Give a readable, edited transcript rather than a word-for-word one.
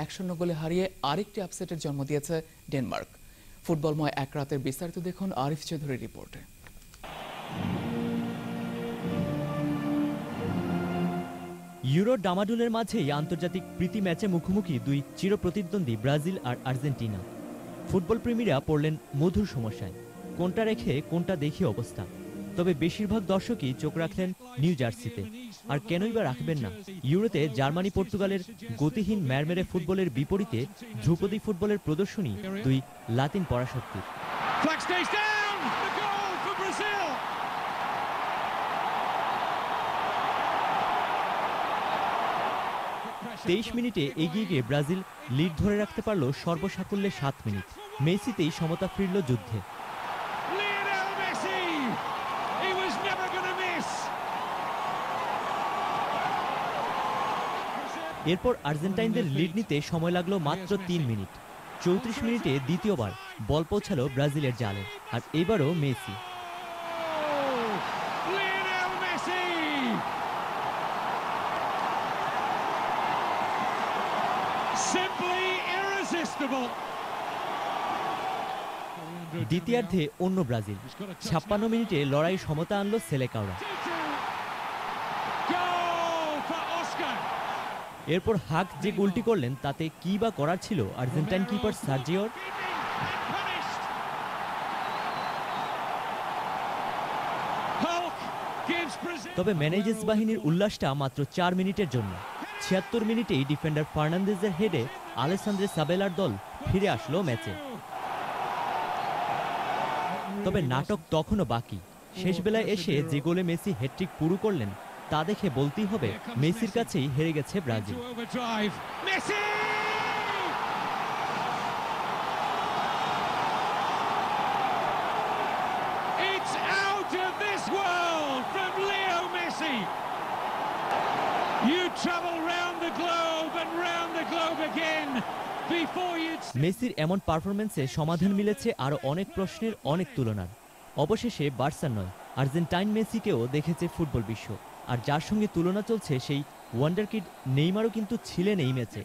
1-0 গোলে হারিয়ে আরেকটি আপসেটের জন্ম দিয়েছে ডেনমার্ক। ফুটবলময় এক রাতের বিস্তারিত দেখুন আরিফ চৌধুরীর রিপোর্টে। ইউরো ডামাডোলের মাঝেই আন্তর্জাতিক প্রীতি ম্যাচে মুখোমুখি দুই চিরপ্রতিদ্বন্দ্বী ব্রাজিল আর আর্জেন্টিনা। ফুটবল প্রেমীরা পড়লেন মধুর সমস্যায়, কোনটা রেখে কোনটা দেখি অবস্থা। তবে বেশিরভাগ দর্শকই চোখ রাখলেন নিউ জার্সিতে। আর কেনই বা রাখবেন না? ইউরোতে জার্মানি পর্তুগালের গতিহীন ম্যারমেরে ফুটবলের বিপরীতে ধ্রুপদী ফুটবলের প্রদর্শনী দুই লাতিন পরাশক্তির। 23 মিনিটে এগিয়ে গিয়ে ব্রাজিল লিড ধরে রাখতে পারল সর্বসাকুল্যে 7 মিনিট। মেসিতেই সমতা ফিরল যুদ্ধে। এরপর আর্জেন্টাইনদের লিড নিতে সময় লাগলো মাত্র 3 মিনিট। 34 মিনিটে দ্বিতীয়বার বল পৌঁছালো ব্রাজিলের জালে, আর এবারও মেসি। দ্বিতীয়ার্ধে অন্য ব্রাজিল। 56 মিনিটে লড়াই সমতা আনলো সেলেকাওরা। এরপর হাক যে গোলটি করলেন তাতে কি বা করার ছিল আর্জেন্টাইন কিপার সার্জিওর? তবে ম্যানেজেস বাহিনীর উল্লাসটা মাত্র 4 মিনিটের জন্য। 76 মিনিটেই ডিফেন্ডার ফার্নান্দেজের হেডে আলেসান্দ্রে সাবেলার দল ফিরে আসলো ম্যাচে। তবে নাটক তখনও বাকি। শেষ বেলায় এসে যে গোলে মেসি হ্যাটট্রিক পুরো করলেন তা দেখে বলতেই হবে মেসির কাছেই হেরে গেছে ব্রাজিল। মেসির এমন পারফরমেন্সে সমাধান মিলেছে আরো অনেক প্রশ্নের, অনেক তুলনার। অবশেষে বার্সার নয়, আর্জেন্টাইন মেসিকেও দেখেছে ফুটবল বিশ্ব। আর যার সঙ্গে তুলনা চলছে সেই ওয়ান্ডারকিড নেইমারও কিন্তু ছিলেন এই ম্যাচে।